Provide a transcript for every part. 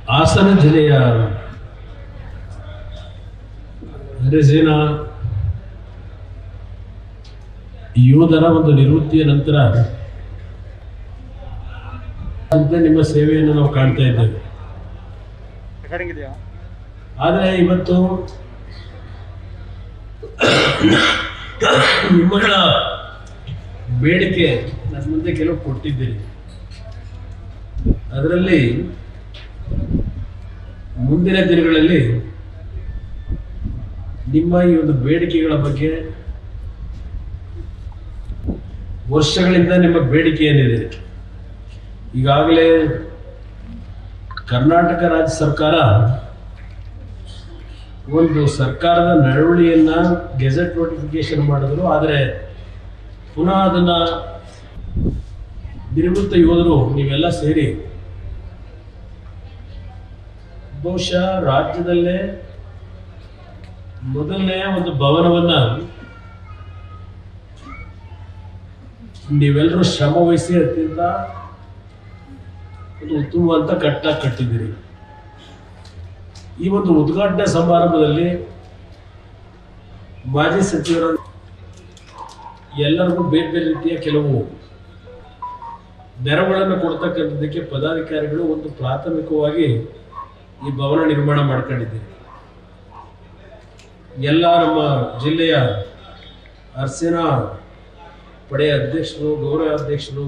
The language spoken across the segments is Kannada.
ಹಾಸನ ಜಿಲ್ಲೆಯ ಅರೆಸೇನ ಯೋಧರ ಒಂದು ನಿವೃತ್ತಿಯ ನಂತರ ನಿಮ್ಮ ಸೇವೆಯನ್ನು ನಾವು ಕಾಣ್ತಾ ಇದ್ದೇವೆ. ಆದರೆ ಇವತ್ತು ನಿಮ್ಮಗಳ ಬೇಡಿಕೆ ನನ್ನ ಮುಂದೆ ಕೆಲವು ಕೊಟ್ಟಿದ್ದೀರಿ. ಅದರಲ್ಲಿ ಮುಂದಿನ ದಿನಗಳಲ್ಲಿ ನಿಮ್ಮ ಈ ಒಂದು ಬೇಡಿಕೆಗಳ ಬಗ್ಗೆ ವರ್ಷಗಳಿಂದ ನಿಮ್ಮ ಬೇಡಿಕೆ ಏನಿದೆ, ಈಗಾಗಲೇ ಕರ್ನಾಟಕ ರಾಜ್ಯ ಸರ್ಕಾರ ಒಂದು ಸರ್ಕಾರದ ನಡವಳಿಕೆಯನ್ನ ಗೆಜೆಟ್ ನೋಟಿಫಿಕೇಶನ್ ಮಾಡಿದ್ರು. ಆದರೆ ಪುನಃ ಅದನ್ನ ನಿವೃತ್ತ ಯೋಧರು ನೀವೆಲ್ಲ ಸೇರಿ ಬಹುಶಃ ರಾಜ್ಯದಲ್ಲೇ ಮೊದಲನೇ ಒಂದು ಭವನವನ್ನ ನೀವೆಲ್ಲರೂ ಶ್ರಮ ವಹಿಸಿ ಅತ್ಯಂತ ಒಂದು ಉತ್ತಮವಾದ ಕಟ್ಟಿದ್ದೀರಿ. ಈ ಒಂದು ಉದ್ಘಾಟನಾ ಸಮಾರಂಭದಲ್ಲಿ ಮಾಜಿ ಸಚಿವರ ಎಲ್ಲರಿಗೂ ಬೇರೆ ಬೇರೆ ರೀತಿಯ ಕೆಲವು ನೆರವುಗಳನ್ನು ಕೊಡ್ತಕ್ಕಂಥದ್ದಕ್ಕೆ ಪದಾಧಿಕಾರಿಗಳು ಒಂದು ಪ್ರಾಥಮಿಕವಾಗಿ ಈ ಭವನ ನಿರ್ಮಾಣ ಮಾಡ್ಕೊಂಡಿದ್ದೀರಿ. ಎಲ್ಲ ನಮ್ಮ ಜಿಲ್ಲೆಯ ಅರಸೇನಾ ಪಡೆಯ ಅಧ್ಯಕ್ಷರು, ಗೌರವ ಅಧ್ಯಕ್ಷರು,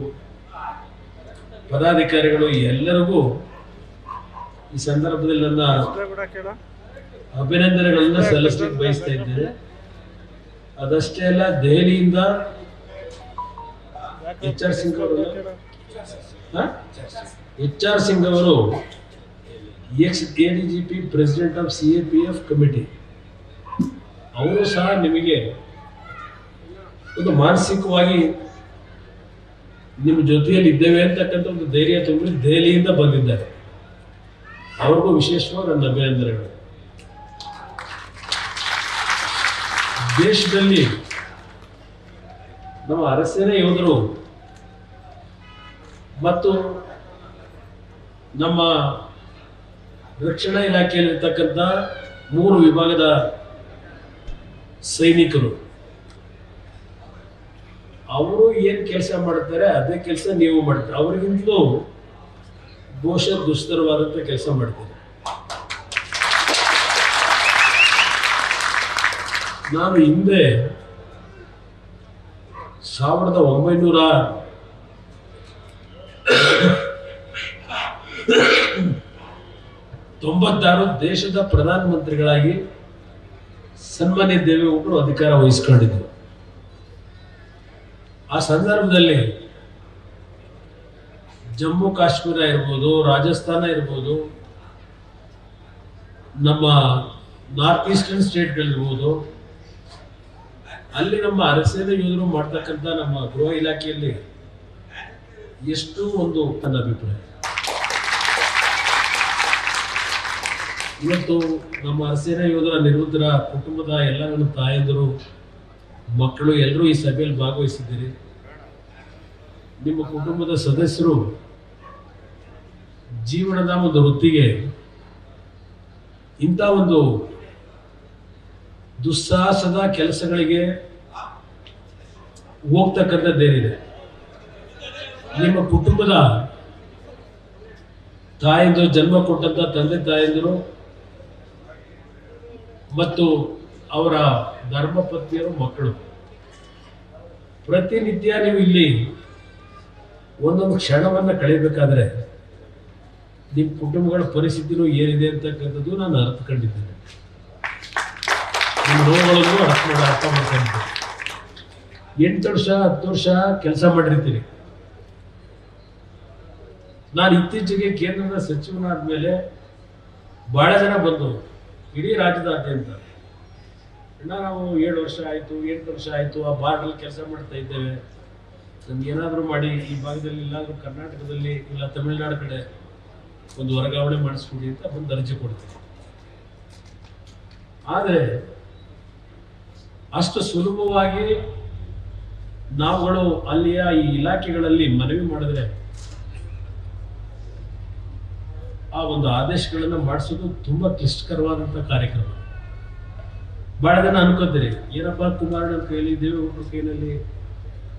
ಪದಾಧಿಕಾರಿಗಳು ಎಲ್ಲರಿಗೂ ಈ ಸಂದರ್ಭದಲ್ಲಿ ನನ್ನ ಅಭಿನಂದನೆಗಳನ್ನ ಸಲ್ಲಿಸಲಿಕ್ಕೆ ಬಯಸ್ತಾ ಇದ್ದೇನೆ. ಅದಷ್ಟೇ ಅಲ್ಲ, ದೆಹಲಿಯಿಂದ ಎಚ್ ಆರ್ ಸಿಂಗ್ ಅವರು X ADGP president of CAPF committee, ಅವರು ಸಹ ನಿಮಗೆ ಒಂದು ಮಾನಸಿಕವಾಗಿ ನಿಮ್ಮ ಜೊತೆಯಲ್ಲಿ ಇದ್ದೇವೆ ಅಂತಕ್ಕಂಥ ಒಂದು ಧೈರ್ಯ ತುಂಬಿ ದೆಹಲಿಯಿಂದ ಬಂದಿದ್ದಾರೆ. ಅವ್ರಿಗೂ ವಿಶೇಷವಾಗಿ ನನ್ನ ಅಭಿನಂದನೆಗಳು. ದೇಶದಲ್ಲಿ ನಮ್ಮ ಅರಸೇನಾ ಯೋಧರು ಮತ್ತು ನಮ್ಮ ರಕ್ಷಣಾ ಇಲಾಖೆಯಲ್ಲಿರ್ತಕ್ಕಂಥ 3 ವಿಭಾಗದ ಸೈನಿಕರು, ಅವರು ಏನು ಕೆಲಸ ಮಾಡ್ತಾರೆ ಅದೇ ಕೆಲಸ ನೀವು ಮಾಡ್ತಾರೆ. ಅವರಿಗಿಂತಲೂ ಬಹುಶಃ ದುಸ್ತರವಾದಂಥ ಕೆಲಸ ಮಾಡ್ತಾರೆ. ನಾನು ಹಿಂದೆ 1996 ದೇಶದ ಪ್ರಧಾನಮಂತ್ರಿಗಳಾಗಿ ಸನ್ಮಾನ್ಯ ದೇವೇಗೌಡರು ಅಧಿಕಾರ ವಹಿಸಿಕೊಂಡಿದ್ದರು. ಆ ಸಂದರ್ಭದಲ್ಲಿ ಜಮ್ಮು ಕಾಶ್ಮೀರ ಇರ್ಬೋದು, ರಾಜಸ್ಥಾನ ಇರ್ಬೋದು, ನಮ್ಮ ನಾರ್ತ್ ಈಸ್ಟರ್ನ್ ಸ್ಟೇಟ್ಗಳಿರ್ಬೋದು, ಅಲ್ಲಿ ನಮ್ಮ ಅರಸೇನಾ ಯೋಧರು ಮಾಡ್ತಕ್ಕಂಥ ನಮ್ಮ ಗೃಹ ಇಲಾಖೆಯಲ್ಲಿ ಎಷ್ಟು ಒಂದು ನನ್ನ ಅಭಿಪ್ರಾಯ. ಇವತ್ತು ನಮ್ಮ ಅರಸೇನಾ ಯೋಧರ ನಿವೃತ್ತರ ಕುಟುಂಬದ ಎಲ್ಲ ನನ್ನ ತಾಯಂದಿರು, ಮಕ್ಕಳು ಎಲ್ಲರೂ ಈ ಸಭೆಯಲ್ಲಿ ಭಾಗವಹಿಸಿದ್ದೀರಿ. ನಿಮ್ಮ ಕುಟುಂಬದ ಸದಸ್ಯರು ಜೀವನದ ಒಂದು ವೃತ್ತಿಗೆ ಇಂಥ ಒಂದು ದುಸ್ಸಾಹಸದ ಕೆಲಸಗಳಿಗೆ ಹೋಗ್ತಕ್ಕಂಥದ್ದೇನಿದೆ, ನಿಮ್ಮ ಕುಟುಂಬದ ತಾಯಂದಿರು, ಜನ್ಮ ಕೊಟ್ಟಂತ ತಂದೆ ತಾಯಂದಿರು ಮತ್ತು ಅವರ ಧರ್ಮಪತ್ನಿಯರು, ಮಕ್ಕಳು, ಪ್ರತಿನಿತ್ಯ ನೀವು ಇಲ್ಲಿ ಒಂದೊಂದು ಕ್ಷಣವನ್ನು ಕಳೆಯಬೇಕಾದ್ರೆ ನಿಮ್ಮ ಕುಟುಂಬಗಳ ಪರಿಸ್ಥಿತಿನೂ ಏನಿದೆ ಅಂತಕ್ಕಂಥದ್ದು ನಾನು ಅರ್ಥಕೊಂಡಿದ್ದೇನೆ. ನಿಮ್ಮ ನೋವುಗಳನ್ನು ಅರ್ಥ ಮಾಡ್ಕೊಂಡಿದ್ದೇನೆ. 8 ವರ್ಷ 10 ವರ್ಷ ಕೆಲಸ ಮಾಡಿರ್ತೀರಿ. ನಾನು ಇತ್ತೀಚೆಗೆ ಕೇಂದ್ರದ ಸಚಿವನಾದ ಮೇಲೆ ಬಹಳ ಜನ ಬಂದವರು ಇಡೀ ರಾಜ್ಯದಾದ್ಯಂತ, ನಾವು 7 ವರ್ಷ ಆಯಿತು, 8 ವರ್ಷ ಆಯಿತು, ಆ ಬಾರ್ಡಲ್ಲಿ ಕೆಲಸ ಮಾಡ್ತಾ ಇದ್ದೇವೆ, ನಮ್ಗೆ ಏನಾದರೂ ಮಾಡಿ ಈ ಭಾಗದಲ್ಲಿ ಇಲ್ಲಾದ್ರೂ ಕರ್ನಾಟಕದಲ್ಲಿ ಇಲ್ಲ ತಮಿಳುನಾಡು ಕಡೆ ಒಂದು ವರ್ಗಾವಣೆ ಮಾಡಿಸ್ಕೊಡಿ ಅಂತ ಒಂದು ಅರ್ಜಿ ಕೊಡ್ತೀವಿ. ಆದರೆ ಅಷ್ಟು ಸುಲಭವಾಗಿ ನಾವುಗಳು ಅಲ್ಲಿಯ ಈ ಇಲಾಖೆಗಳಲ್ಲಿ ಮನವಿ ಮಾಡಿದ್ರೆ ಆ ಒಂದು ಆದೇಶಗಳನ್ನು ಮಾಡಿಸೋದು ತುಂಬಾ ಕ್ಲಿಷ್ಟಕರವಾದಂಥ ಕಾರ್ಯಕ್ರಮ. ಬಹಳ ಜನ ಅನ್ಕೋತೀರಿ ಏನಪ್ಪ ಕುಮಾರಣ್ಣನ ಕೈಲಿ ದೇವೇಗೌಡರ ಕೈನಲ್ಲಿ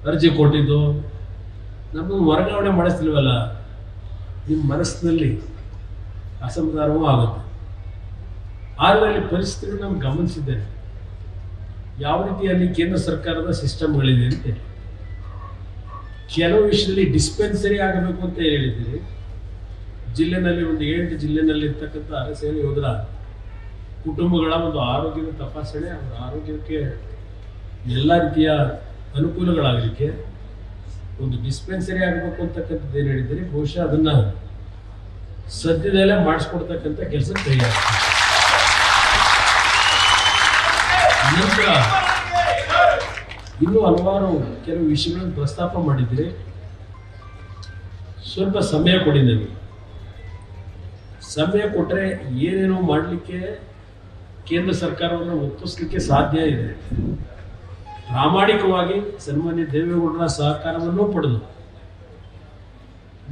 ಅರ್ಜಿ ಕೊಟ್ಟಿದ್ದು ನಮ್ಮನ್ನು ವರ್ಗಾವಣೆ ಮಾಡಿಸ್ತಿಲ್ವಲ್ಲ, ನಿಮ್ಮ ಮನಸ್ಸಿನಲ್ಲಿ ಅಸಮಾಧಾನವೂ ಆಗುತ್ತೆ. ಆದರೆ ಅಲ್ಲಿ ಪರಿಸ್ಥಿತಿಗಳು ನಾನು ಗಮನಿಸಿದ್ದೇನೆ, ಯಾವ ರೀತಿಯಲ್ಲಿ ಕೇಂದ್ರ ಸರ್ಕಾರದ ಸಿಸ್ಟಮ್ಗಳಿದೆ ಅಂತೇಳಿ. ಕೆಲವು ವಿಷಯದಲ್ಲಿ ಡಿಸ್ಪೆನ್ಸರಿ ಆಗಬೇಕು ಅಂತ ಹೇಳಿದ್ದೀರಿ. ಜಿಲ್ಲೆನಲ್ಲಿ ಒಂದು 8 ಜಿಲ್ಲೆನಲ್ಲಿ ಇರ್ತಕ್ಕಂಥ ಅರಸೇನೆ ಯೋಧರ ಕುಟುಂಬಗಳ ಒಂದು ಆರೋಗ್ಯದ ತಪಾಸಣೆ, ಅವರ ಆರೋಗ್ಯಕ್ಕೆ ಎಲ್ಲ ರೀತಿಯ ಅನುಕೂಲಗಳಾಗಲಿಕ್ಕೆ ಒಂದು ಡಿಸ್ಪೆನ್ಸರಿ ಆಗಬೇಕು ಅಂತಕ್ಕಂಥದ್ದು ಏನು ಹೇಳಿದ್ದೀರಿ, ಬಹುಶಃ ಅದನ್ನ ಸದ್ಯದಲ್ಲೇ ಮಾಡಿಸ್ಕೊಡ್ತಕ್ಕಂಥ ಕೆಲಸ ಕೈಯಾಗ್ತದೆ. ನಂತರ ಇನ್ನೂ ಹಲವಾರು ಕೆಲವು ವಿಷಯಗಳನ್ನು ಪ್ರಸ್ತಾಪ ಮಾಡಿದ್ದೀರಿ. ಸ್ವಲ್ಪ ಸಮಯ ಕೊಡಿ ನನಗೆ. ಸಮಯ ಕೊಟ್ಟರೆ ಏನೇನೋ ಮಾಡಲಿಕ್ಕೆ ಕೇಂದ್ರ ಸರ್ಕಾರವನ್ನು ಒಪ್ಪಿಸಲಿಕ್ಕೆ ಸಾಧ್ಯ ಇದೆ. ಪ್ರಾಮಾಣಿಕವಾಗಿ ಸನ್ಮಾನ್ಯ ದೇವೇಗೌಡರ ಸಹಕಾರವನ್ನು ಪಡೆದು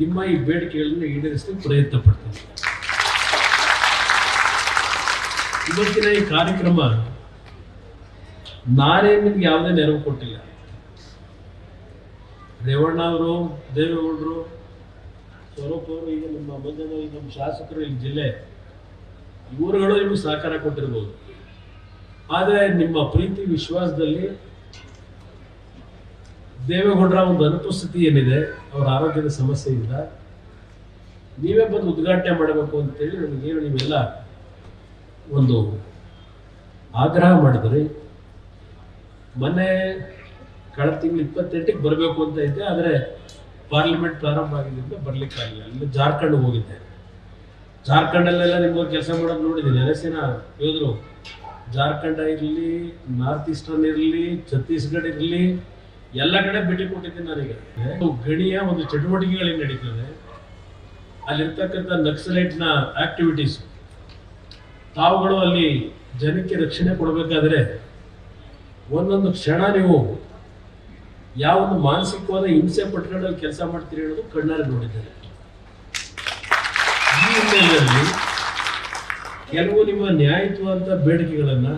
ನಿಮ್ಮ ಈ ಬೇಡಿಕೆಗಳನ್ನು ಈಡೇರಿಸಲಿಕ್ಕೆ ಪ್ರಯತ್ನ ಪಡ್ತೀನಿ. ಇವತ್ತಿನ ಈ ಕಾರ್ಯಕ್ರಮ ನಾನೇ ನಿಮ್ಗೆ ಯಾವುದೇ ನೆರವು ಕೊಟ್ಟಿಲ್ಲ. ರೇವಣ್ಣ ಅವರು, ದೇವೇಗೌಡರು, ಸ್ವರೂಪ್ ಅವರು, ಈಗ ನಮ್ಮ ಮಂಜಣ್ಣ, ಈಗ ನಮ್ಮ ಶಾಸಕರು, ಈ ಜಿಲ್ಲೆ ಇವರುಗಳು ನಿಮಗೆ ಸಹಕಾರ ಕೊಟ್ಟಿರ್ಬೋದು. ಆದರೆ ನಿಮ್ಮ ಪ್ರೀತಿ ವಿಶ್ವಾಸದಲ್ಲಿ ದೇವೇಗೌಡರ ಒಂದು ಅನುಪಸ್ಥಿತಿ ಏನಿದೆ, ಅವರ ಆರೋಗ್ಯದ ಸಮಸ್ಯೆಯಿಂದ ನೀವೇ ಬಂದು ಉದ್ಘಾಟನೆ ಮಾಡಬೇಕು ಅಂತೇಳಿ ನನಗೇನು ನೀವೆಲ್ಲ ಒಂದು ಆಗ್ರಹ ಮಾಡಿದ್ರಿ. ಮೊನ್ನೆ ಕಳೆದ ತಿಂಗಳು 28ಕ್ಕೆ ಬರಬೇಕು ಅಂತ ಇದ್ದೆ, ಆದರೆ ಪಾರ್ಲಿಮೆಂಟ್ ಪ್ರಾರಂಭ ಆಗಿದ್ದರಿಂದ ಬರ್ಲಿಕ್ಕಾಗಿಲ್ಲ. ಅಲ್ಲಿ ಜಾರ್ಖಂಡ್ ಹೋಗಿದ್ದೆ. ಜಾರ್ಖಂಡಲ್ಲೆಲ್ಲ ನಿಮ್ಗೆ ಕೆಲಸ ಮಾಡೋದು ನೋಡಿದ್ದೀನಿ. ಅರಸಿನ ಯೋಧರು ಜಾರ್ಖಂಡ್ ಇರಲಿ, ನಾರ್ತ್ ಈಸ್ಟರ್ನ್ ಇರಲಿ, ಛತ್ತೀಸ್ಗಢ ಇರಲಿ, ಎಲ್ಲ ಕಡೆ ಭೇಟಿ ಕೊಟ್ಟಿದ್ದೀನಿ. ನನಗೆ ಗಣಿಯ ಒಂದು ಚಟುವಟಿಕೆಗಳೇನು ನಡೀತದೆ, ಅಲ್ಲಿರ್ತಕ್ಕಂಥ ನಕ್ಸಲೈಟ್ನ ಆಕ್ಟಿವಿಟೀಸ್, ತಾವುಗಳು ಅಲ್ಲಿ ಜನಕ್ಕೆ ರಕ್ಷಣೆ ಕೊಡಬೇಕಾದ್ರೆ ಒಂದೊಂದು ಕ್ಷಣ ನೀವು ಯಾವೊಂದು ಮಾನಸಿಕವಾದ ಹಿಂಸೆ ಪಟ್ಕೊಂಡಲ್ಲಿ ಕೆಲಸ ಮಾಡ್ತೀರಿ ಅನ್ನೋದು ಕಣ್ಣಾರೆ ನೋಡಿದ್ದಾರೆ. ಈ ಹಿನ್ನೆಲೆಯಲ್ಲಿ ಕೆಲವು ನಿಮ್ಮ ನ್ಯಾಯಯುತವಾದ ಬೇಡಿಕೆಗಳನ್ನು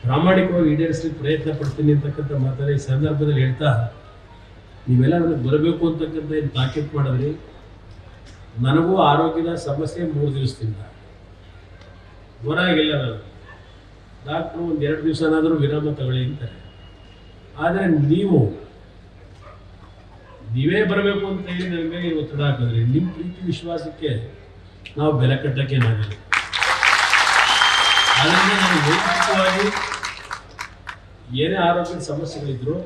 ಪ್ರಾಮಾಣಿಕವಾಗಿ ಈಡೇರಿಸಲಿಕ್ಕೆ ಪ್ರಯತ್ನ ಪಡ್ತೀನಿ ಅಂತಕ್ಕಂಥ ಮಾತನ್ನ ಈ ಸಂದರ್ಭದಲ್ಲಿ ಹೇಳ್ತಾ, ನೀವೆಲ್ಲ ನನಗೆ ಬರಬೇಕು ಅಂತಕ್ಕಂಥ ಏನು ತಾಕೀತು ಮಾಡಿದ್ರಿ. ನನಗೂ ಆರೋಗ್ಯದ ಸಮಸ್ಯೆ 3 ದಿವಸದಿಂದ ಬರಾಗಿಲ್ಲ. ನಾನು ಡಾಕ್ಟ್ರು 1-2 ದಿವಸನಾದರೂ ವಿರಾಮ ತಗೊಳ್ಳಿ ಅಂತಾರೆ. ಆದರೆ ನೀವೇ ಬರಬೇಕು ಅಂತ ಹೇಳಿ ನನ್ನ ಮೇಲೆ ಒತ್ತಡ ಹಾಕಿದ್ರಿ. ನಿಮ್ಮ ಪ್ರೀತಿ ವಿಶ್ವಾಸಕ್ಕೆ ನಾವು ಬೆಲೆ ಕಟ್ಟಕ್ಕೇನಾಗಲ್ಲ. ಅದರಿಂದ ನಾನು ವೈಯಕ್ತಿಕವಾಗಿ ಏನೇ ಆರೋಗ್ಯದ ಸಮಸ್ಯೆಗಳಿದ್ರು,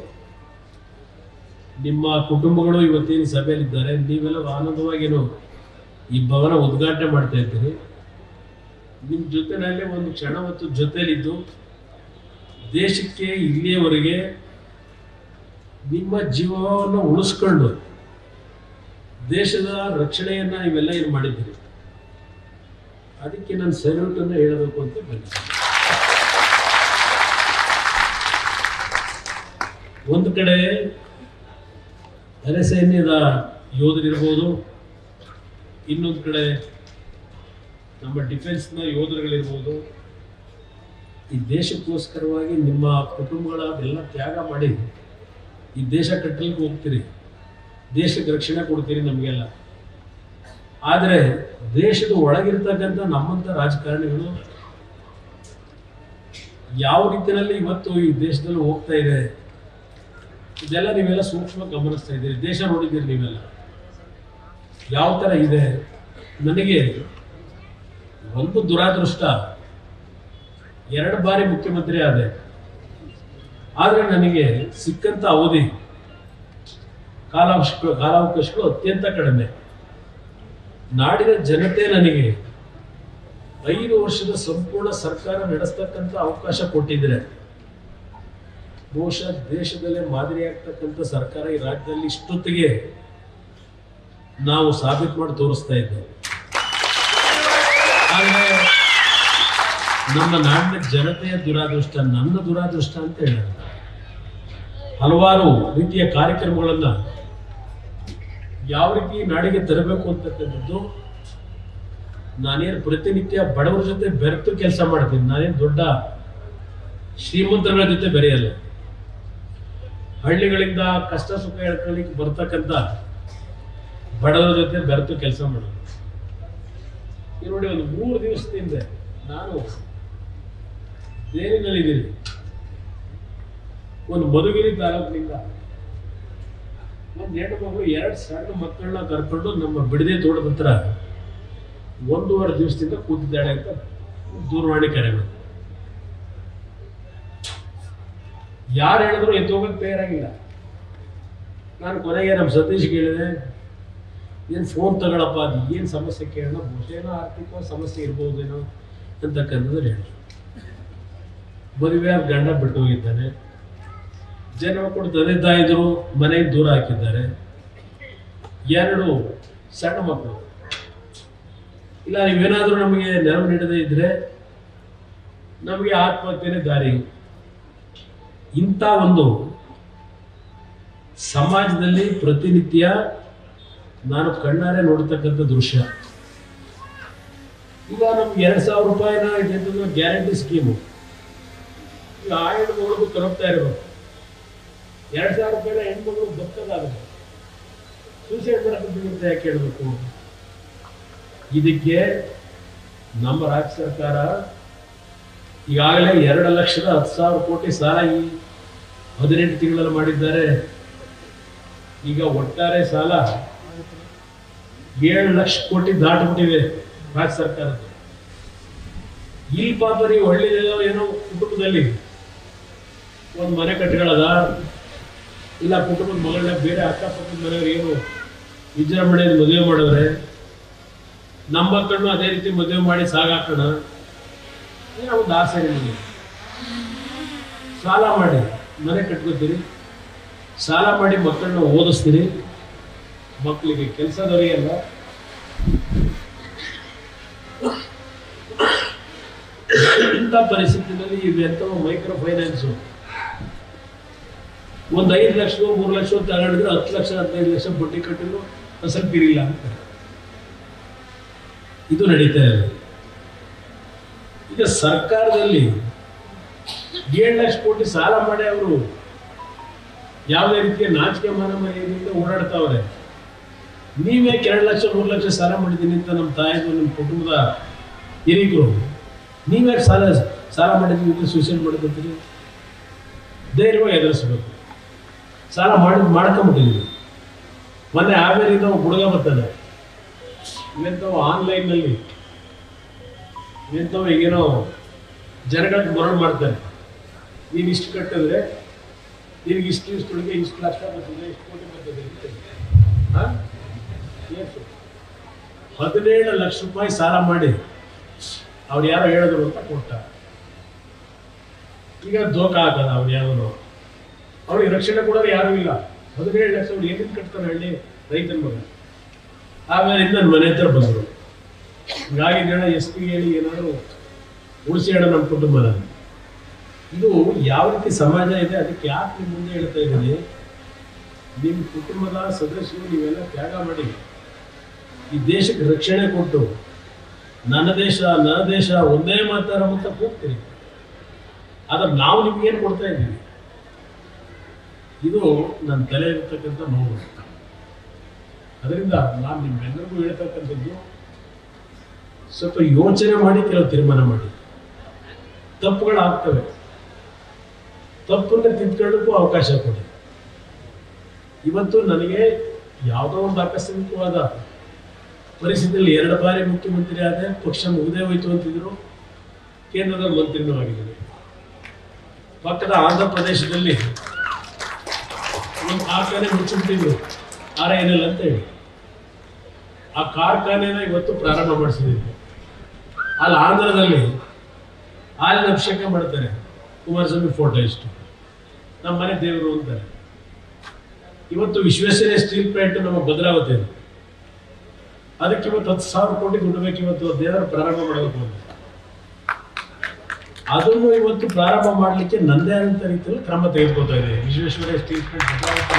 ನಿಮ್ಮ ಕುಟುಂಬಗಳು ಇವತ್ತಿನ ಸಭೆಯಲ್ಲಿದ್ದಾರೆ, ನೀವೆಲ್ಲ ಆನಂದವಾಗಿನೂ ಈ ಭವನ ಉದ್ಘಾಟನೆ ಮಾಡ್ತಾ ಇದ್ದೀರಿ. ನಿಮ್ಮ ಜೊತೆಯಲ್ಲಿ ಒಂದು ಕ್ಷಣ ಮತ್ತು ಜೊತೆಯಲ್ಲಿದ್ದು ದೇಶಕ್ಕೆ ಇಲ್ಲಿಯವರೆಗೆ ನಿಮ್ಮ ಜೀವವನ್ನು ಉಳಿಸ್ಕೊಂಡು ದೇಶದ ರಕ್ಷಣೆಯನ್ನ ನೀವೆಲ್ಲ ಏನು ಮಾಡಿದ್ದೀರಿ, ಅದಕ್ಕೆ ನಾನು ಸಲ್ಯೂಟ್ ಅನ್ನು ಹೇಳಬೇಕು ಅಂತ ಬಂದಿದ್ದೀನಿ. ಒಂದು ಕಡೆ ಅರೆಸೈನ್ಯದ ಯೋಧರಿರ್ಬೋದು, ಇನ್ನೊಂದು ಕಡೆ ನಮ್ಮ ಡಿಫೆನ್ಸ್ನ ಯೋಧರುಗಳಿರ್ಬೋದು. ಈ ದೇಶಕ್ಕೋಸ್ಕರವಾಗಿ ನಿಮ್ಮ ಕುಟುಂಬಗಳ ಎಲ್ಲ ತ್ಯಾಗ ಮಾಡಿ ಈ ದೇಶ ಕಟ್ಟಲಿಕ್ಕೆ ಹೋಗ್ತೀರಿ, ದೇಶಕ್ಕೆ ರಕ್ಷಣೆ ಕೊಡ್ತೀರಿ ನಮಗೆಲ್ಲ. ಆದರೆ ದೇಶದ ಒಳಗಿರ್ತಕ್ಕಂಥ ನಮ್ಮಂಥ ರಾಜಕಾರಣಿಗಳು ಯಾವ ರೀತಿಯಲ್ಲಿ ಇವತ್ತು ಈ ದೇಶದಲ್ಲಿ ಹೋಗ್ತಾ ಇದೆ, ಇದೆಲ್ಲ ನೀವೆಲ್ಲ ಸೂಕ್ಷ್ಮ ಗಮನಿಸ್ತಾ ಇದ್ದೀರಿ. ದೇಶ ನೋಡಿದ್ದೀರಿ ನೀವೆಲ್ಲ ಯಾವ ಥರ ಇದೆ. ನನಗೆ ಒಂದು ದುರಾದೃಷ್ಟ, 2 ಬಾರಿ ಮುಖ್ಯಮಂತ್ರಿ ಆದೆ. ಆದರೆ ನನಗೆ ಸಿಕ್ಕಂಥ ಅವಧಿ ಕಾಲಾವಕಾಶಗಳು ಅತ್ಯಂತ ಕಡಿಮೆ. ನಾಡಿನ ಜನತೆ ನನಗೆ 5 ವರ್ಷದ ಸಂಪೂರ್ಣ ಸರ್ಕಾರ ನಡೆಸ್ತಕ್ಕಂಥ ಅವಕಾಶ ಕೊಟ್ಟಿದ್ರೆ ಬಹುಶಃ ದೇಶದಲ್ಲೇ ಮಾದರಿಯಾಗ್ತಕ್ಕಂಥ ಸರ್ಕಾರ ಈ ರಾಜ್ಯದಲ್ಲಿ ಇಷ್ಟೊತ್ತಿಗೆ ನಾವು ಸಾಬೀತು ಮಾಡಿ ತೋರಿಸ್ತಾ ಇದ್ದೇವೆ. ಆದರೆ ನಮ್ಮ ನಾಡಿನ ಜನತೆಯ ದುರಾದೃಷ್ಟ, ನನ್ನ ದುರಾದೃಷ್ಟ ಅಂತ ಹೇಳೋದು. ಹಲವಾರು ರೀತಿಯ ಕಾರ್ಯಕ್ರಮಗಳನ್ನು ಯಾವ ರೀತಿ ನಾಡಿಗೆ ತರಬೇಕು ಅಂತಕ್ಕಂಥದ್ದು ನಾನೇನು ಪ್ರತಿನಿತ್ಯ ಬಡವರ ಜೊತೆ ಬೆರೆತು ಕೆಲಸ ಮಾಡ್ತೀನಿ. ನಾನೇನು ದೊಡ್ಡ ಶ್ರೀಮಂತರುಗಳ ಜೊತೆ ಬೆರೆಯಲ್ಲ. ಹಳ್ಳಿಗಳಿಂದ ಕಷ್ಟ ಸುಖ ಹೇಳ್ಕೊಳ್ಳಿಕ್ಕೆ ಬರ್ತಕ್ಕಂಥ ಬಡವರ ಜೊತೆ ಬೆರೆತು ಕೆಲಸ ಮಾಡೋದು. ಈಗ ನೋಡಿ, ಒಂದು 3 ದಿವಸದಿಂದ ನಾನು ದೇರಿನಲ್ಲಿದ್ದೀನಿ. ಒಂದು ಮಧುಗಿರಿ ತಾಲೂಕಿನಿಂದ ಒಂದು ಹೆಣ್ಣು ಮಗಳು 2 ಸಣ್ಣ ಮಕ್ಕಳನ್ನ ಕರ್ಕೊಂಡು ನಮ್ಮ ಬಿಡದೆ ತೋಟದ ಹತ್ರ 1.5 ದಿವಸದಿಂದ ಕೂತಿದ್ದಾಳೆ ಅಂತ ದೂರವಾಣಿ ಕರೆ ಮಾಡಿ. ಯಾರು ಹೇಳಿದ್ರು ಎದ್ದು ಹೋಗಕ್ಕೆ ತಯಾರಾಗಿಲ್ಲ. ನಾನು ಕೊನೆಗೆ ನಮ್ಮ ಸತೀಶ್ ಕೇಳಿದೆ, ಏನು ಫೋನ್ ತಗೊಳಪ್ಪ, ಅದು ಏನು ಸಮಸ್ಯೆ ಕೇಳೋಣ, ಬಹುಶಃ ಏನೋ ಆರ್ಥಿಕ ಸಮಸ್ಯೆ ಇರ್ಬೋದೇನೋ ಅಂತಕ್ಕಂಥದ್ದು ಹೇಳಿ. ಮದುವೆ ಗಂಡ ಬಿಟ್ಟು ಹೋಗಿದ್ದಾನೆ. ಜನ ಮಕ್ಕಳು ತಂದೆ ತಾಯಿದ್ರು ಮನೆಗೆ ದೂರ ಹಾಕಿದ್ದಾರೆ. 2 ಸಣ್ಣ ಮಕ್ಕಳು. ಇಲ್ಲ, ನೀವೇನಾದರೂ ನಮಗೆ ನೆರವು ನೀಡದೇ ಇದ್ರೆ ನಮಗೆ ಆತ್ಮಹತ್ಯೆನೇ ದಾರಿ. ಇಂಥ ಒಂದು ಸಮಾಜದಲ್ಲಿ ಪ್ರತಿನಿತ್ಯ ನಾನು ನೋಡ್ತಕ್ಕಂಥ ದೃಶ್ಯ. ಈಗ ನಮ್ಗೆ 2,000 ರೂಪಾಯಿನ ಇದೆ ಗ್ಯಾರಂಟಿ ಸ್ಕೀಮು. ಈಗ ಆ ಹೆಣ್ಮಗಳು ತಲುಪ್ತಾ ಇರಬೇಕು. 2,000 ರೂಪಾಯಿನ ಹೆಣ್ಮಗಳು ಬದುಕೋದಾಗುತ್ತೆ. ಸೂಸೈಡ್ ಮಾಡಕ್ಕೆ ಯಾಕೆ ಹೇಳ್ಬೇಕು? ಇದಕ್ಕೆ ನಮ್ಮ ರಾಜ್ಯ ಸರ್ಕಾರ ಈಗಾಗಲೇ 2,10,000 ಕೋಟಿ ಸಾಲ ಈ 18 ತಿಂಗಳಲ್ಲಿ ಮಾಡಿದ್ದಾರೆ. ಈಗ ಒಟ್ಟಾರೆ ಸಾಲ 7 ಲಕ್ಷ ಕೋಟಿ ದಾಟಿಬಿಟ್ಟಿವೆ ರಾಜ್ಯ ಸರ್ಕಾರದ. ಈ ಪಾಪ ನೀವು ಹಳ್ಳಿಯಲ್ಲೋ ಏನೋ ಕುಟುಂಬದಲ್ಲಿ ಒಂದು ಮನೆ ಕಟ್ಕೊಳ್ಳೋದ, ಇಲ್ಲ ಕುಟುಂಬದ ಮಗಳನ್ನ ಬೇರೆ ಅಕ್ಕಪಕ್ಕದ ಮನೆಯವ್ರು ಏನು ವಿಜೃಂಭಣೆಯಲ್ಲಿ ಮದುವೆ ಮಾಡಿದ್ರೆ ನಮ್ಮ ಮಕ್ಕಳನ್ನು ಅದೇ ರೀತಿ ಮದುವೆ ಮಾಡಿ ಸಾಗಾಕೋಣ ಏನೋ ಒಂದು ಆಸೆ ನಿಮಗೆ. ಸಾಲ ಮಾಡಿ ಮನೆ ಕಟ್ಕೋತೀರಿ, ಸಾಲ ಮಾಡಿ ಮಕ್ಕಳನ್ನ ಓದಿಸ್ತೀರಿ, ಮಕ್ಕಳಿಗೆ ಕೆಲಸ ದೊರೆಯಲ್ಲ. ಇಂಥ ಪರಿಸ್ಥಿತಿಯಲ್ಲಿ ಇವೆಂಥವು ಮೈಕ್ರೋ ಫೈನಾನ್ಸು ಒಂದು 5 ಲಕ್ಷ 3 ಲಕ್ಷ ತಗೊಂಡಿದ್ರೆ 10 ಲಕ್ಷ 15 ಲಕ್ಷ ಬಡ್ಡಿ ಕಟ್ಟಿದ್ರು ಸ್ವಲ್ಪ ಇರಿಲ್ಲ ಅಂತ ಇದು ನಡೀತಾ ಇದೆ. ಈಗ ಸರ್ಕಾರದಲ್ಲಿ 7 ಲಕ್ಷ ಕೋಟಿ ಸಾಲ ಮಾಡಿ ಅವರು ಯಾವುದೇ ರೀತಿಯ ನಾಚಿಕೆ ಮಾನ ಮರ್ಯಾದೆಯಿಂದ ಓಡಾಡ್ತಾವ್ರೆ. ನೀವೇ 2 ಲಕ್ಷ 3 ಲಕ್ಷ ಸಾಲ ಮಾಡಿದ್ದೀನಿ ಅಂತ ನಮ್ಮ ತಾಯಿದು ನಿಮ್ಮ ಕುಟುಂಬದ ಹಿರಿಯರು ನೀವೇ ಸಾಲ ಮಾಡಿದ್ದೀವಿ ಸೂಸೈಡ್ ಮಾಡ್ಕೊತೀರಿ? ಧೈರ್ಯವಾಗಿ ಎದುರಿಸ್ಬೇಕು. ಸಾಲ ಮಾಡ್ಕೊಂಬಿಟ್ಟಿದ್ದೀವಿ. ಮೊನ್ನೆ ಹಾವೇರಿಯಿಂದ ಹುಡುಗ ಬರ್ತಾನೆ, ಇವೆಂಥವು ಆನ್ಲೈನ್ನಲ್ಲಿ ಇವೆಂಥವು ಈಗೇನೋ ಜನಗಳಿಗೆ ಮರಳು ಮಾಡ್ತಾರೆ. ನೀನು ಇಷ್ಟು ಕಟ್ಟಿದ್ರೆ ನಿನಗೆ ಇಷ್ಟು ದಿವಸದೊಳಗೆ ಇಷ್ಟು ಲಕ್ಷ ಬರ್ತದೆ, ಇಷ್ಟು ಕೋಟಿ ಬರ್ತದೆ. ಹಾಂ, 17 ಲಕ್ಷ ರೂಪಾಯಿ ಸಾಲ ಮಾಡಿ ಅವ್ರು ಯಾರೋ ಹೇಳಿದ್ರು ಅಂತ ಕೊಟ್ಟ. ಈಗ ದೋಖ ಆಗಲ್ಲ. ಅವ್ರು ಯಾರು ಅವ್ರಿಗೆ ರಕ್ಷಣೆ ಕೊಡೋರು ಯಾರೂ ಇಲ್ಲ. 17 ಲಕ್ಷ ಅವ್ರು ಏನೇನು ಕಟ್ತಾನೆ ಹಳ್ಳಿ ರೈತನ ಮಗ. ಆಮೇಲೆ ನನ್ನ ಮನೆ ಹತ್ರ ಬಂದರು. ಹೀಗಾಗಿ ಜನ SP ಹೇಳಿ ಏನಾದರೂ ಉಳಿಸಿ ಹೇಳೋ ನಮ್ಮ ಕುಟುಂಬನ. ಇದು ಯಾವ ರೀತಿ ಸಮಾಜ ಇದೆ, ಅದಕ್ಕೆ ಯಾಕೆ ನಿಮ್ಮ ಮುಂದೆ ಹೇಳ್ತಾ ಇದ್ದೀನಿ, ನಿಮ್ಮ ಕುಟುಂಬದ ಸದಸ್ಯರು ನೀವೆಲ್ಲ ತ್ಯಾಗ ಮಾಡಿ ಈ ದೇಶಕ್ಕೆ ರಕ್ಷಣೆ ಕೊಟ್ಟು ನನ್ನ ದೇಶ ಒಂದೇ ಮಾತಾಡ ಅಂತ ಕೂಗ್ತೀರಿ. ಆದ್ರೆ ನಾವು ನಿಮ್ಗೇನು ಕೊಡ್ತಾ ಇದ್ದೀವಿ? ಇದು ನನ್ನ ತಲೆ ಇರ್ತಕ್ಕಂಥ ನೋವು. ಅದರಿಂದ ನಾನು ನಿಮ್ಮೆಲ್ಲರಿಗೂ ಹೇಳ್ತಕ್ಕಂಥದ್ದು, ಸ್ವಲ್ಪ ಯೋಚನೆ ಮಾಡಿ ಕೆಲವು ತೀರ್ಮಾನ ಮಾಡಿ. ತಪ್ಪುಗಳಾಗ್ತವೆ, ತಪ್ಪನ್ನು ತಿದ್ಕೊಳ್ಳೋಕ್ಕೂ ಅವಕಾಶ ಕೊಡಿ. ಇವತ್ತು ನನಗೆ ಯಾವುದೋ ಒಂದು ಆಕಸ್ಮಿಕವಾದ ಪರಿಸ್ಥಿತಿಯಲ್ಲಿ 2 ಬಾರಿ ಮುಖ್ಯಮಂತ್ರಿ ಆದ, ಪಕ್ಷ ಮುಗಿದೇ ಹೋಯ್ತು ಅಂತಿದ್ರು, ಕೇಂದ್ರದ ಮಂತ್ರಿನೂ ಆಗಿದ್ದೀನಿ. ಪಕ್ಕದ ಆಂಧ್ರ ಪ್ರದೇಶದಲ್ಲಿ ಒಂದು ಕಾರ್ಖಾನೆ ಮುಚ್ಚಿಬಿಟ್ಟಿದ್ರು, RINL ಅಂತ ಹೇಳಿ. ಆ ಕಾರ್ಖಾನೆನ ಇವತ್ತು ಪ್ರಾರಂಭ ಮಾಡಿಸಿದ್ದೀವಿ. ಅಲ್ಲಿ ಆಂಧ್ರದಲ್ಲಿ ಹಾಲಿನ ಅಭಿಷೇಕ ಮಾಡ್ತಾರೆ. ಕುಮಾರಸ್ವಾಮಿ ಫೋಟೋ ಇಷ್ಟು, ನಮ್ಮ ಮನೆ ದೇವರು ಅಂತಾರೆ. ಇವತ್ತು ವಿಶ್ವೇಶ್ವರಯ್ಯ ಸ್ಟೀಲ್ ಪ್ಲಾಂಟ್ ನಮ್ಮ ಭದ್ರಾವತಿ ಇದೆ, ಅದಕ್ಕೆ ಇವತ್ತು 10,000 ಕೋಟಿ ದುಡ್ಡು ಬೇಕು. ಇವತ್ತು ದೇವರ ಪ್ರಾರಂಭ ಮಾಡಬೇಕು ಅಂತ ಅದನ್ನು ಇವತ್ತು ಪ್ರಾರಂಭ ಮಾಡಲಿಕ್ಕೆ ನನ್ನದೇ ಆದಂಥ ರೀತಿಯಲ್ಲಿ ಕ್ರಮ ತೆಗೆದುಕೊಳ್ತಾ ಇದೆ. ವಿಶ್ವೇಶ್ವರಯ್ಯ ಸ್ಟೀಲ್ ಪ್ಲಾಂಟ್ ಭದ್ರಾವತಿ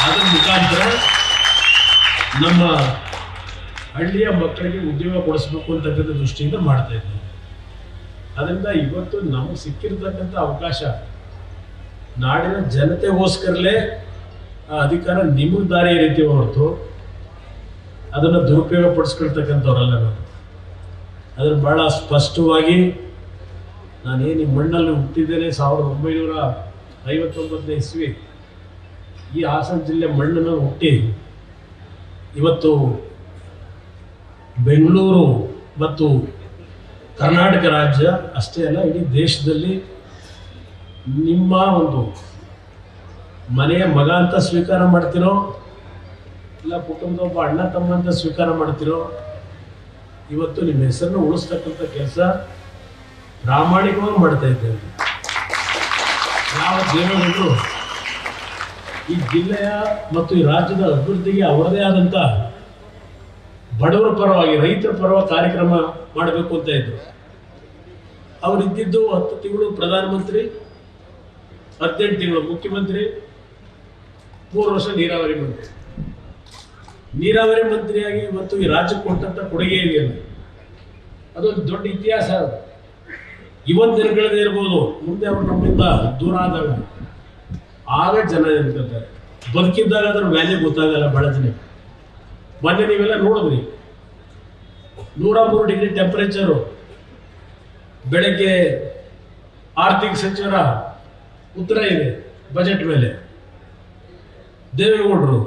ಅದರ ಮುಖಾಂತರ ನಮ್ಮ ಹಳ್ಳಿಯ ಮಕ್ಕಳಿಗೆ ಉದ್ಯೋಗ ಕೊಡಿಸ್ಬೇಕು ಅಂತಕ್ಕಂಥ ದೃಷ್ಟಿಯಿಂದ ಮಾಡ್ತಾ ಇದ್ದೀವಿ. ಅದರಿಂದ ಇವತ್ತು ನಮಗೆ ಸಿಕ್ಕಿರ್ತಕ್ಕಂಥ ಅವಕಾಶ ನಾಡಿನ ಜನತೆಗೋಸ್ಕರಲೇ ಆ ಅಧಿಕಾರ ನಿಮಗೆ ದಾರಿ ರೀತಿ ಹೊರತು ಅದನ್ನು ದುರುಪಯೋಗ ಪಡಿಸ್ಕೊಳ್ತಕ್ಕಂಥವ್ರಲ್ಲ. ನಾನು ಅದನ್ನು ಭಾಳ ಸ್ಪಷ್ಟವಾಗಿ ನಾನೇನು ಈ ಮಣ್ಣಲ್ಲಿ ಹುಟ್ಟಿದ್ದೇನೆ 1959 ಇಸ್ವಿ ಈ ಹಾಸನ ಜಿಲ್ಲೆ ಮಣ್ಣನ್ನು ಹುಟ್ಟಿ ಇವತ್ತು ಬೆಂಗಳೂರು ಮತ್ತು ಕರ್ನಾಟಕ ರಾಜ್ಯ ಅಷ್ಟೇ ಅಲ್ಲ ಇಡೀ ದೇಶದಲ್ಲಿ ನಿಮ್ಮ ಒಂದು ಮನೆಯ ಮಗ ಅಂತ ಸ್ವೀಕಾರ ಮಾಡ್ತಿರೋ ಇಲ್ಲ ಕುಟುಂಬದ ಒಬ್ಬ ಅಣ್ಣ ತಮ್ಮ ಅಂತ ಸ್ವೀಕಾರ ಮಾಡ್ತಿರೋ ಇವತ್ತು ನಿಮ್ಮ ಹೆಸರನ್ನು ಉಳಿಸ್ತಕ್ಕಂಥ ಕೆಲಸ ಪ್ರಾಮಾಣಿಕವಾಗಿ ಮಾಡ್ತಾ ಇದ್ದೇವೆ. ಯಾವ ದೇವೇಗೌಡರು ಈ ಜಿಲ್ಲೆಯ ಮತ್ತು ಈ ರಾಜ್ಯದ ಅಭಿವೃದ್ಧಿಗೆ ಅವರದೇ ಆದಂಥ ಬಡವರ ಪರವಾಗಿ ರೈತರ ಪರವಾಗಿ ಕಾರ್ಯಕ್ರಮ ಮಾಡಬೇಕು ಅಂತ ಇದ್ರು. ಅವರಿದ್ದಿದ್ದು 10 ತಿಂಗಳು ಪ್ರಧಾನಮಂತ್ರಿ, 18 ತಿಂಗಳು ಮುಖ್ಯಮಂತ್ರಿ, 3 ವರ್ಷ ನೀರಾವರಿ ಮಂತ್ರಿ. ನೀರಾವರಿ ಮಂತ್ರಿಯಾಗಿ ಇವತ್ತು ಈ ರಾಜ್ಯಕ್ಕೆ ಕೊಟ್ಟಂತ ಕೊಡುಗೆ ಇದೆಯಲ್ಲ ಅದೊಂದು ದೊಡ್ಡ ಇತಿಹಾಸ. ಇವತ್ತು ದಿನಗಳದೇ ಇರ್ಬೋದು, ಮುಂದೆ ಅವರು ನಮ್ಮಿಂದ ದೂರ ಆದಾಗ ಆಗ ಜನ ನೆನ್ಕೊಳ್ತಾರೆ. ಬದುಕಿದ್ದಾಗ ಅದ್ರ ವ್ಯಾಲ್ಯೂ ಗೊತ್ತಾಗಲ್ಲ ಬಹಳ ಜನ. ಮೊನ್ನೆ ನೀವೆಲ್ಲ ನೋಡಿದ್ರಿ 103 ಡಿಗ್ರಿ ಟೆಂಪರೇಚರು. ಬೆಳಗ್ಗೆ ಆರ್ಥಿಕ ಸಚಿವರ ಉತ್ತರ ಇದೆ ಬಜೆಟ್ ಮೇಲೆ. ದೇವೇಗೌಡರು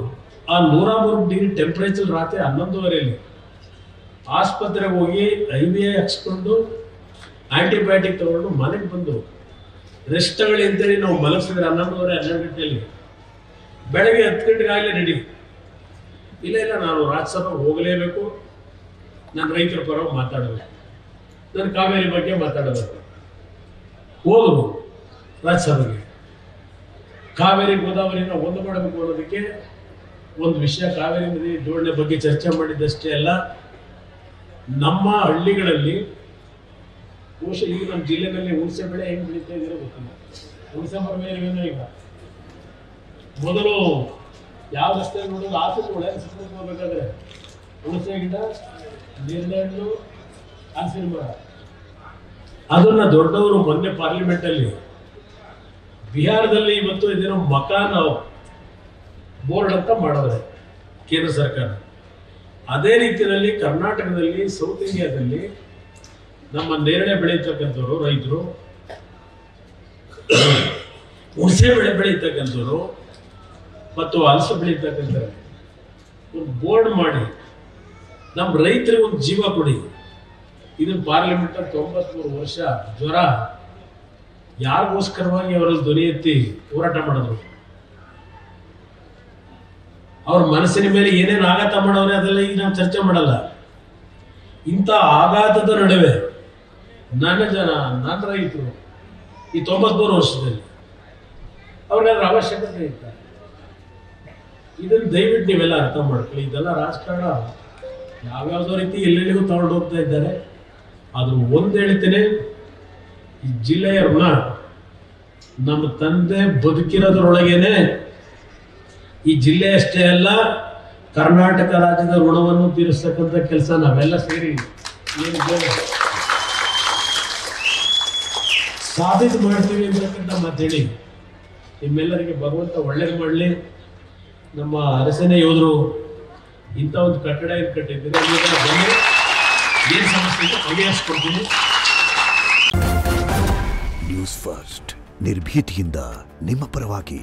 ಆ 103 ಡಿಗ್ರಿ ಟೆಂಪರೇಚರ್ ರಾತ್ರಿ 11:30 ಆಸ್ಪತ್ರೆಗೆ ಹೋಗಿ IVI ಹಾಕ್ಸ್ಕೊಂಡು ಆಂಟಿಬಯೋಟಿಕ್ ತಗೊಂಡು ಮನೆಗೆ ಬಂದು ರೆಸ್ಟ್ ತಗೊಳ್ಳಿ ಅಂತೇಳಿ ನಾವು ಮಲಗಿಸಿದ್ರೆ 11:30 12 ಗಂಟೆಯಲ್ಲಿ. ಬೆಳಗ್ಗೆ 10 ಗಂಟೆಗೆ ಆಗಲೇ ರೆಡಿ. ಇಲ್ಲ ನಾನು ರಾಜ್ಯಸಭೆಗೆ ಹೋಗಲೇಬೇಕು, ನಾನು ರೈತರ ಪರವಾಗಿ ಮಾತಾಡಬೇಕು, ನಾನು ಕಾವೇರಿ ಬಗ್ಗೆ ಮಾತಾಡಬೇಕು. ಹೋದ್ರು ರಾಜ್ಯಸಭೆಗೆ. ಕಾವೇರಿ ಗೋದಾವರಿನ ಒಂದು ಮಾಡಬೇಕು ಅನ್ನೋದಕ್ಕೆ ಒಂದು ವಿಷಯ, ಕಾವೇರಿ ನದಿ ಜೋಡಣೆ ಬಗ್ಗೆ ಚರ್ಚೆ ಮಾಡಿದ್ದಷ್ಟೇ ಅಲ್ಲ, ನಮ್ಮ ಹಳ್ಳಿಗಳಲ್ಲಿ ಬಹುಶಃ ಈಗ ನಮ್ಮ ಜಿಲ್ಲೆನಲ್ಲಿ ಹುಣಸೆ ಬೆಳೆ ಹೆಂಗೆ ಬೆಳೀತಾ ಇದ್ದೀರೋ ಗೊತ್ತಿಲ್ಲ. ಹುಣಸೆ ಮರ ಮೇಲೆ ಈಗ ಮೊದಲು ಯಾವ ರಸ್ತೆ ನೋಡೋದು ಆಸೆ ಹೋಗ್ಬೇಕಾದ್ರೆ ಹುಣಸೆ ಗಿಡ, ನೇರಳೆ ಹಣ್ಣು, ಹಲಸಿನ ಮರ. ಅದನ್ನ ದೊಡ್ಡವರು ಮೊನ್ನೆ ಪಾರ್ಲಿಮೆಂಟಲ್ಲಿ ಬಿಹಾರದಲ್ಲಿ ಇವತ್ತು ಇದೇನೋ ಮಕಾನ್ ಬೋರ್ಡ್ ಅಂತ ಮಾಡೋದು ಕೇಂದ್ರ ಸರ್ಕಾರ. ಅದೇ ರೀತಿಯಲ್ಲಿ ಕರ್ನಾಟಕದಲ್ಲಿ ಸೌತ್ ಇಂಡಿಯಾದಲ್ಲಿ ನಮ್ಮ ನೇರಳೆ ಬೆಳೀತಕ್ಕಂಥವ್ರು ರೈತರು, ಹುಣಸೆ ಬೆಳೆ ಬೆಳೀತಕ್ಕಂಥವ್ರು ಮತ್ತು ಹಲಸ ಬೆಳೀತಕ್ಕಂಥ ಒಂದು ಬೋರ್ಡ್ ಮಾಡಿ ನಮ್ಮ ರೈತರಿಗೆ ಒಂದು ಜೀವ ಕೊಡಿ. ಇದನ್ನು ಪಾರ್ಲಿಮೆಂಟ್ 93 ವರ್ಷ ಜ್ವರ ಯಾರಿಗೋಸ್ಕರವಾಗಿ ಅವರಲ್ಲಿ ಧ್ವನಿ ಎತ್ತಿ ಹೋರಾಟ ಮಾಡಿದ್ರು. ಅವ್ರ ಮನಸ್ಸಿನ ಮೇಲೆ ಏನೇನು ಆಘಾತ ಮಾಡೋರೆ ಅದೆಲ್ಲ ಈಗ ನಾವು ಚರ್ಚೆ ಮಾಡಲ್ಲ. ಇಂಥ ಆಘಾತದ ನಡುವೆ ನನ್ನ ರೈತರು ಈ 93 ವರ್ಷದಲ್ಲಿ ಅವ್ರಿಗಾದ್ರೆ ಅವಶ್ಯಕತೆ ಇತ್ತ. ಇದನ್ನು ದಯವಿಟ್ಟು ನೀವೆಲ್ಲ ಅರ್ಥ ಮಾಡ್ಕೊಳ್ಳಿ. ಇದೆಲ್ಲ ರಾಜಕಾರಣ ಯಾವ್ಯಾವುದೋ ರೀತಿ ಎಲ್ಲೆಲ್ಲಿಗೂ ತಗೊಂಡು ಹೋಗ್ತಾ ಇದ್ದಾರೆ. ಆದ್ರೂ ಒಂದು ಹೇಳ್ತೇನೆ, ಈ ಜಿಲ್ಲೆಯ ಋಣ ನಮ್ಮ ತಂದೆ ಬದುಕಿರೋದ್ರೊಳಗೇನೆ ಈ ಜಿಲ್ಲೆ ಅಷ್ಟೇ ಅಲ್ಲ ಕರ್ನಾಟಕ ರಾಜ್ಯದ ಋಣವನ್ನು ತೀರಿಸ್ತಕ್ಕಂಥ ಕೆಲಸ ನಾವೆಲ್ಲ ಸೇರಿ ಸಾಬೀತು ಮಾಡ್ತೀವಿ ಅಂತಕ್ಕಂಥ ಮಾತೇಳಿ ನಿಮ್ಮೆಲ್ಲರಿಗೆ ಭಗವಂತ ಒಳ್ಳೇದು ಮಾಡಲಿ. ನಮ್ಮ ಅರಸೇನೆ ಯೋಧರು ಇಂಥ ಒಂದು ಕಟ್ಟಡ ಏನು ಕಟ್ಟಿದ್ದೀರಿ, ಏನು ಸಮಸ್ಯೆ ಇದೆ ಬಗೆಹರಿಸ್ಕೊಡ್ತೀನಿ. ನ್ಯೂಸ್ ಫಸ್ಟ್ ನಿರ್ಭೀತಿಯಿಂದ ನಿಮ್ಮ ಪರವಾಗಿ.